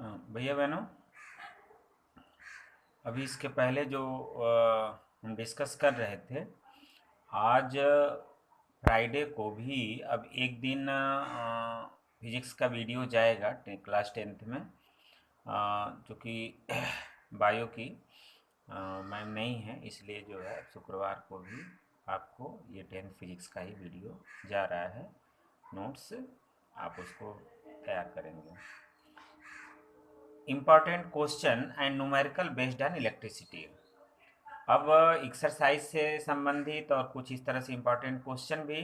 भैया बहनों, अभी इसके पहले जो हम डिस्कस कर रहे थे, आज फ्राइडे को भी अब एक दिन फिजिक्स का वीडियो जाएगा क्लास 10th में, जो कि बायो की मैम नहीं है, इसलिए जो है शुक्रवार को भी आपको ये 10th फिजिक्स का ही वीडियो जा रहा है। नोट्स आप उसको तैयार करेंगे। Important question and numerical based on electricity. अब एक्सरसाइज से संबंधित और कुछ इस तरह से इम्पॉर्टेंट क्वेश्चन भी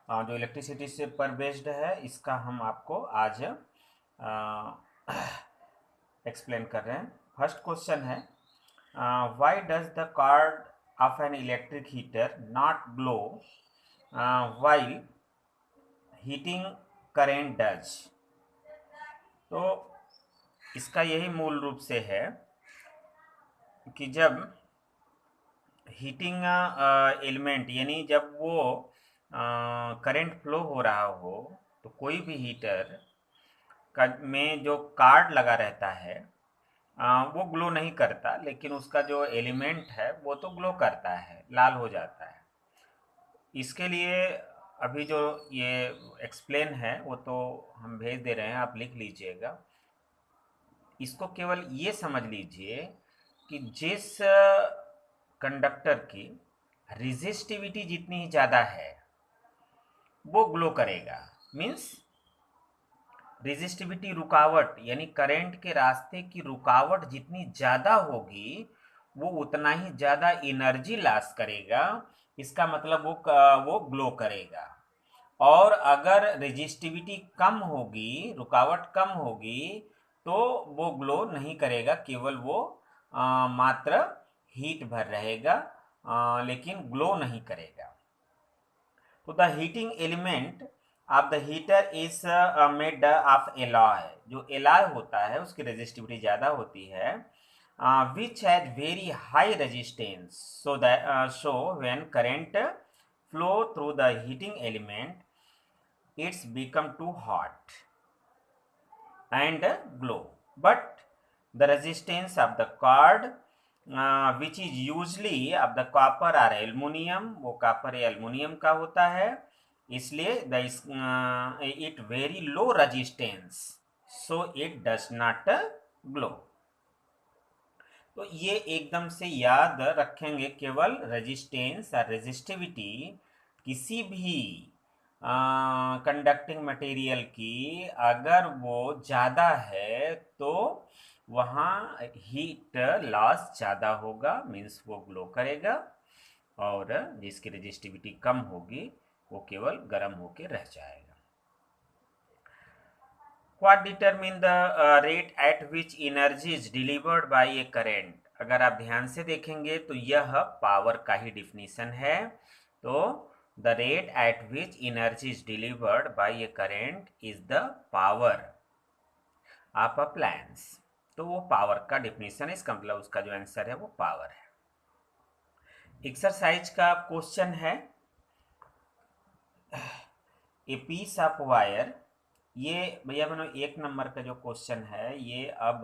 जो इलेक्ट्रिसिटी से पर बेस्ड है, इसका हम आपको आज एक्सप्लेन कर रहे हैं। फर्स्ट क्वेश्चन है, why does the card of an electric heater not glow while heating current does. तो इसका यही मूल रूप से है कि जब हीटिंग एलिमेंट यानी जब वो करंट फ्लो हो रहा हो, तो कोई भी हीटर का में जो कार्ड लगा रहता है वो ग्लो नहीं करता, लेकिन उसका जो एलिमेंट है वो तो ग्लो करता है, लाल हो जाता है। इसके लिए अभी जो ये एक्सप्लेन है वो तो हम भेज दे रहे हैं, आप लिख लीजिएगा। इसको केवल ये समझ लीजिए कि जिस कंडक्टर की रेजिस्टिविटी जितनी ज़्यादा है वो ग्लो करेगा। मीन्स रेजिस्टिविटी रुकावट यानी करंट के रास्ते की रुकावट जितनी ज़्यादा होगी वो उतना ही ज़्यादा एनर्जी लॉस करेगा। इसका मतलब वो ग्लो करेगा। और अगर रेजिस्टिविटी कम होगी, रुकावट कम होगी, तो वो ग्लो नहीं करेगा, केवल वो मात्र हीट भर रहेगा, लेकिन ग्लो नहीं करेगा। तो the heating element of the heater is made of alloy. जो एलॉय होता है उसकी रेजिस्टिविटी ज़्यादा होती है, which has very high resistance, so when current flow through the heating element it's become too hot and glow. But the resistance of the cord which is usually of the copper or aluminum, वो copper या aluminium का होता है, इसलिए it very low resistance, so it does not glow. तो ये एकदम से याद रखेंगे, केवल रेजिस्टेंस और रेजिस्टिविटी किसी भी कंडक्टिंग मटेरियल की अगर वो ज़्यादा है तो वहाँ हीट लॉस ज़्यादा होगा, मीन्स वो ग्लो करेगा। और जिसकी रेजिस्टिविटी कम होगी वो केवल गर्म होके रह जाएगा। What determine the rate at which energy is delivered by a current? अगर आप ध्यान से देखेंगे तो यह पावर का ही डिफिनीशन है। तो the rate at which energy is delivered by a current is the power of appliance। तो वो पावर का डिफिनीशन है, इसका मतलब उसका जो आंसर है वो पावर है। एक्सरसाइज का क्वेश्चन है, ए पीस ऑफ वायर। ये भैया बनो 1 नंबर का जो क्वेश्चन है, ये अब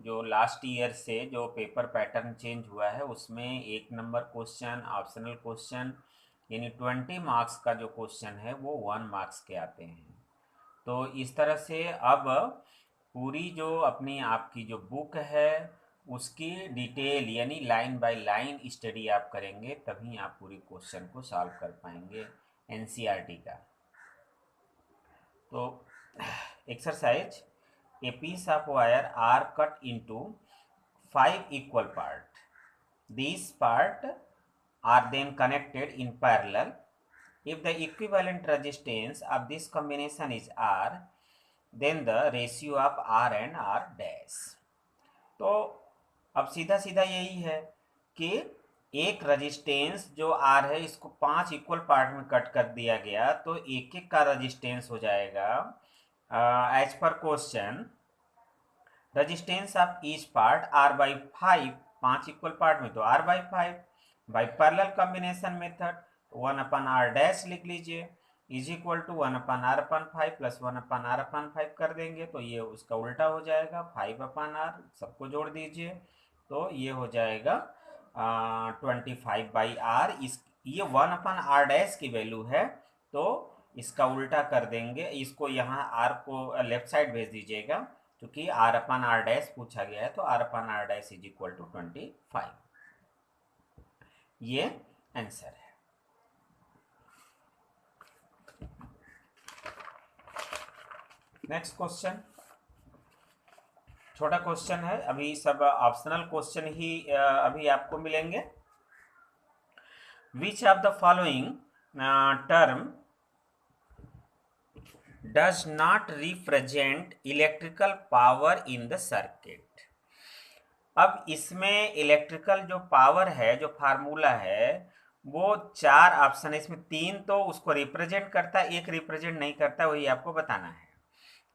जो लास्ट ईयर से जो पेपर पैटर्न चेंज हुआ है उसमें 1 नंबर क्वेश्चन, ऑप्शनल क्वेश्चन, यानी 20 मार्क्स का जो क्वेश्चन है वो 1 मार्क्स के आते हैं। तो इस तरह से अब पूरी जो अपनी आपकी जो बुक है उसकी डिटेल यानी लाइन बाय लाइन स्टडी आप करेंगे, तभी आप पूरी क्वेश्चन को सॉल्व कर पाएंगे एनसीईआरटी का। तो exercise, a piece of wire are cut into 5 equal part. These part are then connected in parallel. If the equivalent resistance of this combination is R, then the ratio of R and R dash. तो अब सीधा सीधा यही है कि एक resistance जो R है इसको 5 इक्वल पार्ट में कट कर दिया गया, तो एक एक का रजिस्टेंस हो जाएगा एज पर question resistance of each part R by 5, 5 equal part में तो R by 5 by parallel combination method 1/R dash लिख लीजिए। Is equal to 1/r/5 plus 1/r/5 कर देंगे तो ये उसका उल्टा हो जाएगा 5/r, सबको जोड़ दीजिए तो ये हो जाएगा 25/r। इस ये 1/r' की वैल्यू है तो इसका उल्टा कर देंगे, इसको यहाँ r को लेफ्ट साइड भेज दीजिएगा क्योंकि r/r' पूछा गया है तो r/r' इज इक्वल टू 25, ये आंसर है। नेक्स्ट क्वेश्चन, छोटा क्वेश्चन है, अभी सब ऑप्शनल क्वेश्चन ही अभी आपको मिलेंगे। Which of the following term does not represent electrical power in the circuit. अब इसमें इलेक्ट्रिकल जो पावर है, जो फार्मूला है, वो 4 ऑप्शन है, इसमें 3 तो उसको रिप्रेजेंट करता है, एक रिप्रेजेंट नहीं करता, वही आपको बताना है।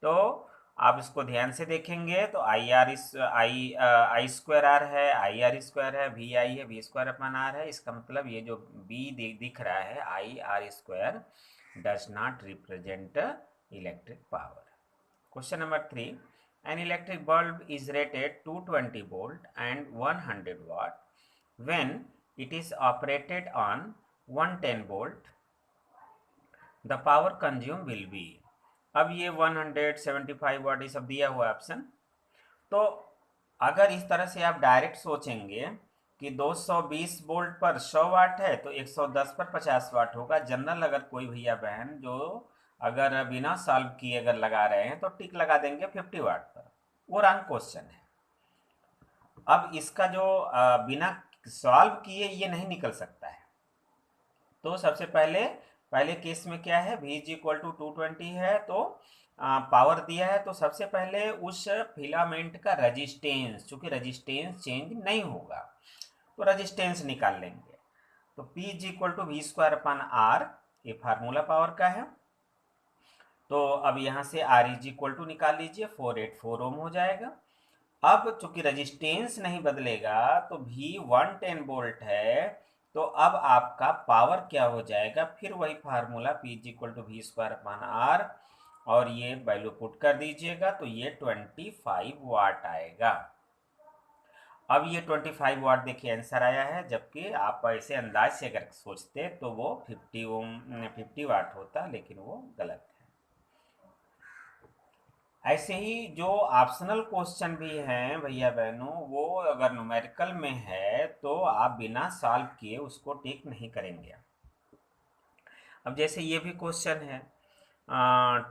तो आप इसको ध्यान से देखेंगे तो आई स्क्वायर आर है, आई आर स्क्वायर है, वी आई है, वी स्क्वायर अपन आर है। इसका मतलब ये जो बी दिख रहा है I R square does not represent electric power. Question number 3, an electric bulb is rated 220 volt and 100 watt when it is operated on 110 volt, the power consumed will be। अब ये 175 वाट ये सब दिया हुआ ऑप्शन। तो अगर इस तरह से आप डायरेक्ट सोचेंगे कि 220 वोल्ट पर 100 वाट है तो 110 पर 50 वाट होगा। जनरल अगर कोई भैया बहन जो अगर बिना सॉल्व किए अगर लगा रहे हैं तो टिक लगा देंगे 50 वाट पर, वो रॉन्ग क्वेश्चन है। अब इसका जो बिना सॉल्व किए ये नहीं निकल सकता है। तो सबसे पहले केस में क्या है, V इज इक्वल टू 220 है तो पावर दिया है तो सबसे पहले उस फिलामेंट का रजिस्टेंस, चूंकि रजिस्टेंस चेंज नहीं होगा तो रजिस्टेंस निकाल लेंगे। तो P is equal to V square upon R, ये फार्मूला पावर का है। तो अब यहाँ से R इज इक्वल टू निकाल लीजिए, 484 ओम हो जाएगा। अब चूंकि रजिस्टेंस नहीं बदलेगा तो V 110 वोल्ट है तो अब आपका पावर क्या हो जाएगा, फिर वही formula P is equal to V square upon R और ये वैल्यू पुट कर दीजिएगा तो ये 25 वाट आएगा। अब ये 25 वाट देखिए आंसर आया है, जबकि आप ऐसे अंदाज से अगर सोचते तो वो 50 वाट होता, लेकिन वो गलत है। ऐसे ही जो ऑप्शनल क्वेश्चन भी हैं भैया बहनों, वो अगर न्यूमेरिकल में है तो आप बिना सॉल्व किए उसको टिक नहीं करेंगे। अब जैसे ये भी क्वेश्चन है,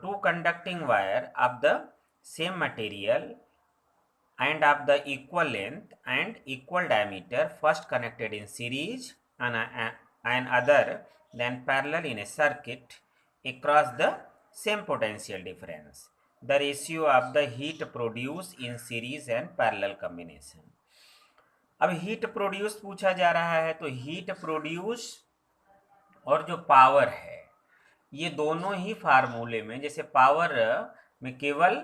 two conducting wire of the same material and of the equal length and equal diameter first connected in series and other than parallel in a circuit across the same potential difference, the ratio of the heat produced in series and parallel combination। अब heat produce पूछा जा रहा है तो heat produce और जो power है ये दोनों ही फार्मूले में, जैसे पावर में केवल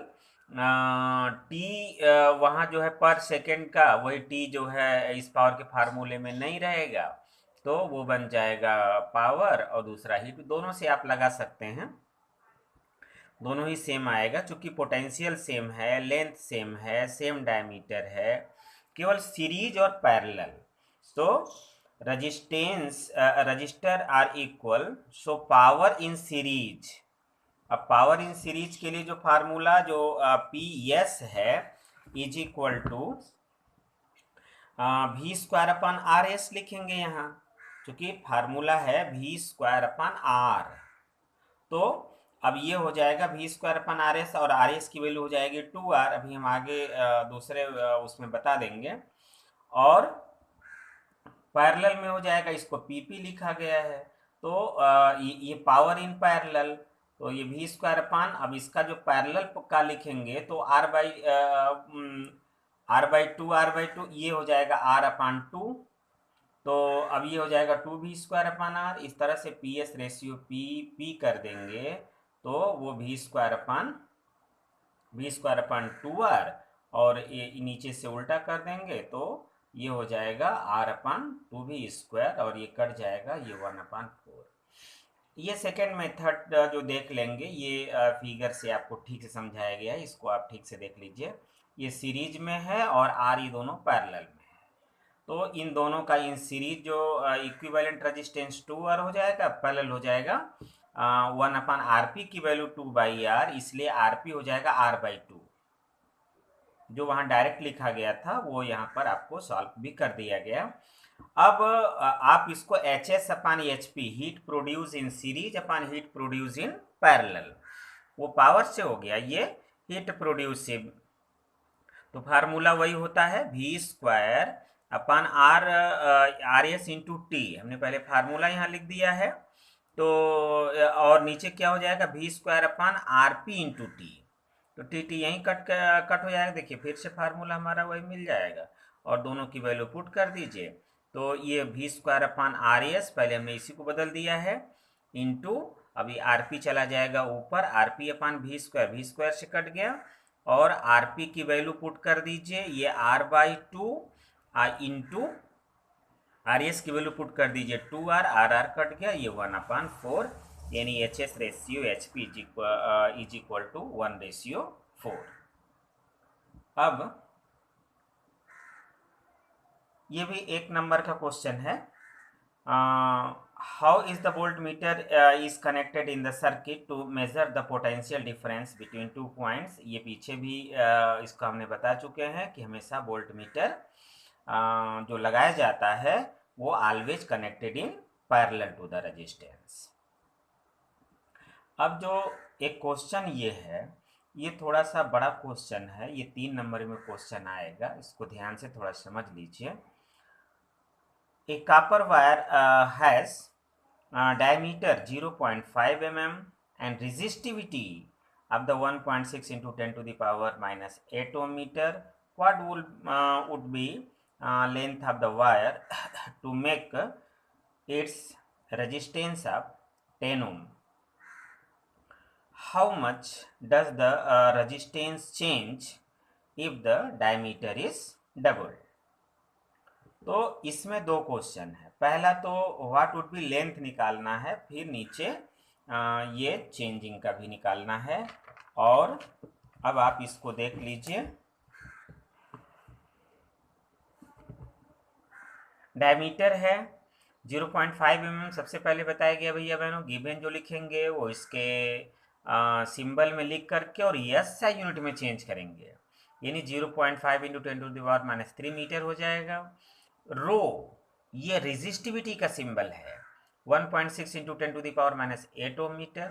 टी वहाँ जो है पर सेकेंड का, वही टी जो है इस पावर के फार्मूले में नहीं रहेगा तो वो बन जाएगा पावर और दूसरा हीट। दोनों से आप लगा सकते हैं, दोनों ही सेम आएगा चूंकि पोटेंशियल सेम है, लेंथ सेम है, सेम डायमीटर है, केवल सीरीज और पैरेलल। तो register R equal, so power in series. अब पावर इन सीरीज के लिए जो फार्मूला जो पी एस है is equal to V square upon R S लिखेंगे यहाँ, क्योंकि फार्मूला है वी स्क्वायर अपन आर। तो अब ये हो जाएगा V square upon R S और आर एस की वैल्यू हो जाएगी 2r, अभी हम आगे दूसरे उसमें बता देंगे। और पैरेलल में हो जाएगा, इसको पीपी लिखा गया है तो ये पावर इन पैरेलल, तो ये वी स्क्वायर अपान, अब इसका जो पैरेलल का लिखेंगे तो आर बाई टू ये हो जाएगा आर अपान 2। तो अब ये हो जाएगा 2v स्क्वायर अपान आर। इस तरह से पी एस रेशियो पी कर देंगे तो वो वी स्क्वायर अपान 2r, और ये नीचे से उल्टा कर देंगे तो ये हो जाएगा r अपान 2v स्क्वायर और ये कट जाएगा, ये 1/4। ये सेकेंड मेथड जो देख लेंगे, ये फिगर से आपको ठीक से समझाया गया है, इसको आप ठीक से देख लीजिए। ये सीरीज में है और आर ये दोनों पैरेलल में है। तो इन दोनों का इन सीरीज जो इक्विवेलेंट रेजिस्टेंस 2R हो जाएगा, पैरेलल हो जाएगा 1/RP की वैल्यू 2/R, इसलिए RP हो जाएगा R/2। जो वहाँ डायरेक्ट लिखा गया था वो यहाँ पर आपको सॉल्व भी कर दिया गया। अब आप इसको HS/HP, heat produce in series upon heat produce in parallel, वो पावर से हो गया, ये हीट प्रोड्यूसिव। तो फार्मूला वही होता है V² upon RS into T. हमने पहले फार्मूला यहाँ लिख दिया है। तो और नीचे क्या हो जाएगा, V² upon RP into T. तो टी यहीं कट हो जाएगा। देखिए फिर से फार्मूला हमारा वही मिल जाएगा और दोनों की वैल्यू पुट कर दीजिए। तो ये V² अपॉन RS, पहले हमने इसी को बदल दिया है, इंटू अभी RP चला जाएगा ऊपर, RP अपॉन V² से कट गया, और RP की वैल्यू पुट कर दीजिए, ये R/2 इंटू RS की वैल्यू पुट कर दीजिए 2R, RR कट गया, ये 1/4, यानी HS ratio HP is equal to 1/4। अब ये भी एक नंबर का क्वेश्चन है। How is the voltmeter is connected in the circuit to measure the potential difference between 2 points. ये पीछे भी इसको हमने बता चुके हैं कि हमेशा वोल्ट मीटर जो लगाया जाता है वो always connected in parallel to the resistance. अब जो एक क्वेश्चन ये है, ये थोड़ा सा बड़ा क्वेश्चन है, ये 3 नंबर में क्वेश्चन आएगा, इसको ध्यान से थोड़ा समझ लीजिए। A copper wire has diameter 0.5 mm and resistivity of the 1.6 into 10 to the power minus 8 ohm meter. What would be length of the wire to make its resistance of 10 ohm? How much does the resistance change if the diameter is doubled? तो इसमें दो question है। पहला तो what would be length निकालना है, फिर नीचे ये चेंजिंग का भी निकालना है। और अब आप इसको देख लीजिए, डायमीटर है 0.5 mm। सबसे पहले बताया गया भैया बहनों, गिवन जो लिखेंगे वो इसके सिंबल में लिख करके और SI यूनिट में चेंज करेंगे, यानी 0.5 into 10 to the power minus 3 metre हो जाएगा। रो ये रेजिस्टिविटी का सिंबल है, 1.6 into 10 to the power minus 8 ohm metre.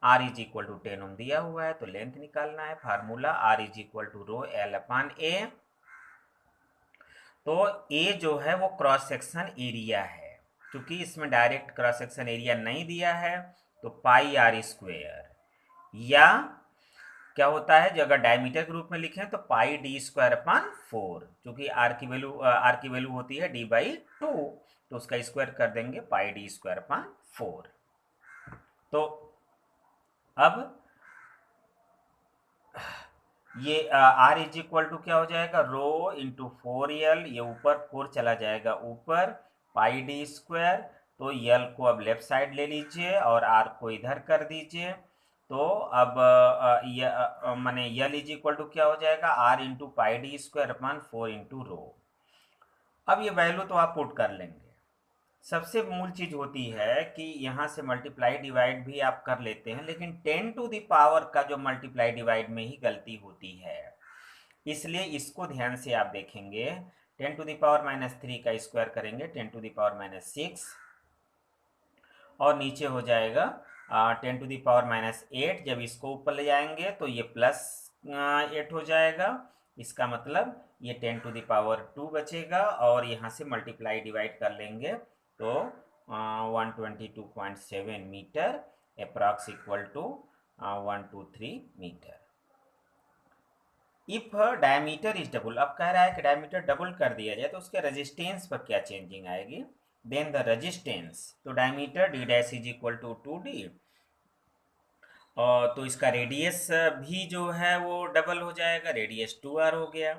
R is equal to 10 ohm दिया हुआ है, तो लेंथ निकालना है। Formula R is equal to rho L upon A। तो A जो है वो क्रॉस सेक्शन एरिया है, क्योंकि इसमें डायरेक्ट क्रॉस सेक्शन एरिया नहीं दिया है, तो πr², या क्या होता है जो अगर डायमीटर के रूप में लिखें तो πd²/4, क्योंकि r की वैल्यू होती है d/2, तो उसका स्क्वायर कर देंगे πd²/4। तो अब ये r इज इक्वल टू क्या हो जाएगा, रो इंटू 4L, ये ऊपर 4 चला जाएगा ऊपर, πd²। तो L को अब लेफ्ट साइड ले लीजिए और R को इधर कर दीजिए। तो अब माने L इज इक्वल टू क्या हो जाएगा, R into πd²/4 into rho. अब ये वैल्यू तो आप पुट कर लेंगे। सबसे मूल चीज होती है कि यहाँ से मल्टीप्लाई डिवाइड भी आप कर लेते हैं, लेकिन 10 टू द पावर का जो मल्टीप्लाई डिवाइड में ही गलती होती है, इसलिए इसको ध्यान से आप देखेंगे। 10 टू द पावर माइनस 3 का स्क्वायर करेंगे 10 टू द पावर माइनस 6, और नीचे हो जाएगा 10 टू द पावर माइनस 8। जब इसको ऊपर ले जाएंगे तो ये प्लस 8 हो जाएगा, इसका मतलब ये 10 टू द पावर 2 बचेगा, और यहाँ से मल्टीप्लाई डिवाइड कर लेंगे तो 122.7 metre approx equal to 123 metre. If diameter is double, अब कह रहा है कि डायमीटर डबल कर दिया जाए तो उसके रेजिस्टेंस पर क्या चेंजिंग आएगी। देन द रेजिस्टेंस, तो diameter d' is equal to 2d, और तो इसका रेडियस भी जो है वो डबल हो जाएगा, रेडियस 2r हो गया।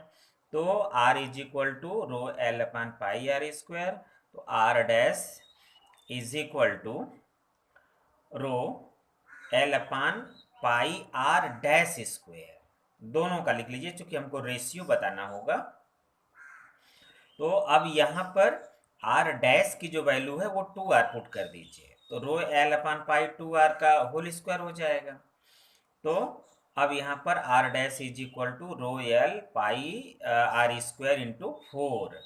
तो r is equal to rho L upon πr²। तो r dash is equal to rho L upon pi R dash square, दोनों का लिख लीजिए चूंकि हमको रेशियो बताना होगा। तो अब यहाँ पर आर डैश की जो वैल्यू है वो 2r पुट कर दीजिए, तो रो एल अपान पाई 2r का होल स्क्वायर हो जाएगा। तो अब यहाँ पर R dash is equal to rho L pi R square into 4।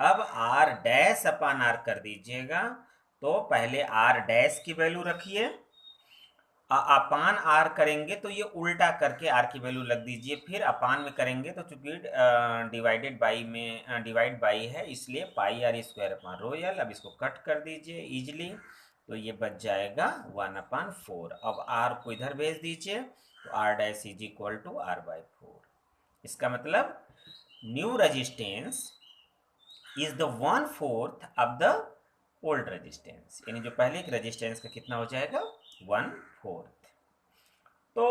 अब आर डैश अपान आर कर दीजिएगा, तो पहले आर डैश की वैल्यू रखिए, अपान आर करेंगे तो ये उल्टा करके आर की वैल्यू लग दीजिए, फिर अपान में करेंगे तो चूंकि डिवाइडेड बाई में डिवाइड बाई है इसलिए पाई आर स्क्वायर अपान रोयल। अब इसको कट कर दीजिए इजली, तो ये बच जाएगा 1/4। अब आर को इधर भेज दीजिए, तो R dash is equal to R by 4। इसका मतलब new resistance is the 1/4 of the old resistance, यानी जो पहले के रेजिस्टेंस का कितना हो जाएगा 1/4। तो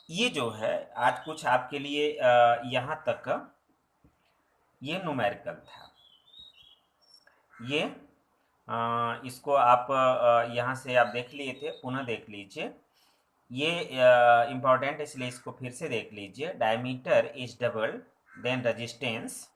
ये जो है आज कुछ आपके लिए यहाँ तक ये न्यूमेरिकल था। ये इसको आप यहाँ से आप देख लिए थे, पुनः देख लीजिए। ये इम्पॉर्टेंट इसलिए इसको फिर से देख लीजिए। Diameter is double then resistance.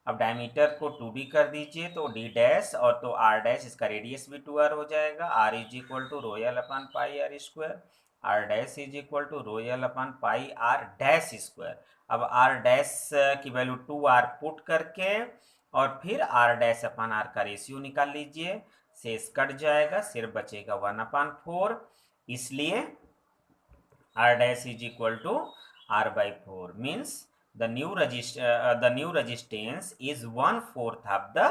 अब डायमीटर को 2d कर दीजिए तो d डैश, और तो r डैश, इसका रेडियस भी 2r हो जाएगा। r is equal to rho l upon pi R square, r dash is equal to rho l upon pi R dash square. अब r डैश की वैल्यू 2r पुट करके और फिर r डैश अपान r का ratio निकाल लीजिए, शेष कट जाएगा, सिर्फ बचेगा 1/4। इसलिए r dash is equal to r by 4 means the new resistance is 1/4 of the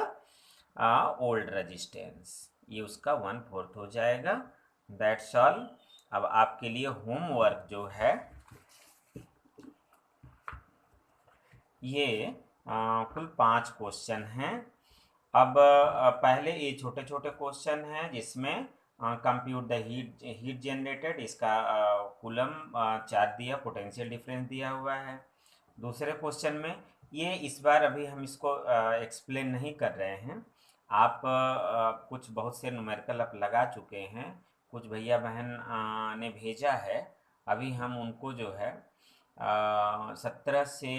old resistance। ये उसका 1/4 हो जाएगा। That's all। अब आपके लिए होमवर्क जो है ये कुल 5 क्वेश्चन हैं। अब पहले ये छोटे छोटे क्वेश्चन हैं जिसमें कंप्यूट द हीट जनरेटेड, इसका कूलम चार्ज दिया, पोटेंशियल डिफरेंस दिया हुआ है। दूसरे क्वेश्चन में ये इस बार अभी हम इसको एक्सप्लेन नहीं कर रहे हैं। आप कुछ बहुत से न्यूमेरिकल आप लगा चुके हैं, कुछ भैया बहन ने भेजा है, अभी हम उनको जो है 17 से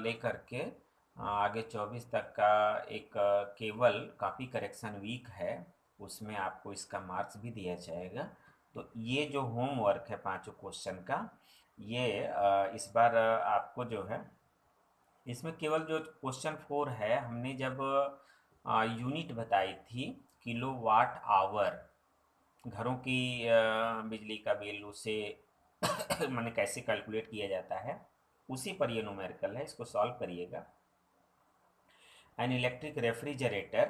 लेकर के आगे 24 तक का एक केवल कॉपी करेक्शन वीक है, उसमें आपको इसका मार्क्स भी दिया जाएगा। तो ये जो होमवर्क है 5 क्वेश्चन का, ये इस बार आपको जो है इसमें केवल जो क्वेश्चन 4 है, हमने जब यूनिट बताई थी किलो वाट आवर, घरों की बिजली का बिल उसे मैंने कैसे कैलकुलेट किया जाता है, उसी पर ये न्यूमेरिकल है, इसको सॉल्व करिएगा। An electric refrigerator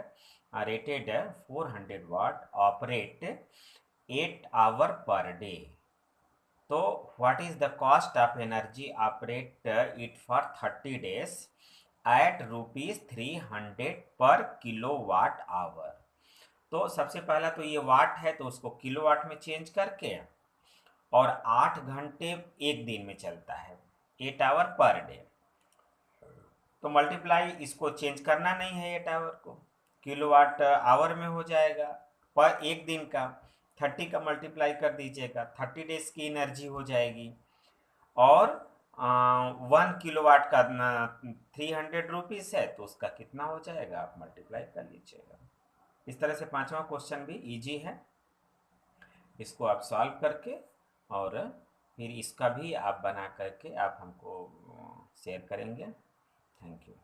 rated 400 watt operate 8 hour per day. So what is the cost of energy operate it for 30 days at rupees 300 per kilowatt hour। तो सबसे पहला तो ये वाट है तो उसको किलोवाट में चेंज करके, और 8 घंटे एक दिन में चलता है, 8 आवर पर डे, तो मल्टीप्लाई, इसको चेंज करना नहीं है 8 आवर को, किलोवाट आवर में हो जाएगा पर एक दिन का। 30 का मल्टीप्लाई कर दीजिएगा, 30 डेज की एनर्जी हो जाएगी। और 1 किलोवाट का 300 रुपीज़ है, तो उसका कितना हो जाएगा आप मल्टीप्लाई कर लीजिएगा। इस तरह से 5वां क्वेश्चन भी इजी है, इसको आप सॉल्व करके और फिर इसका भी आप बना करके आप हमको शेयर करेंगे। Thank you।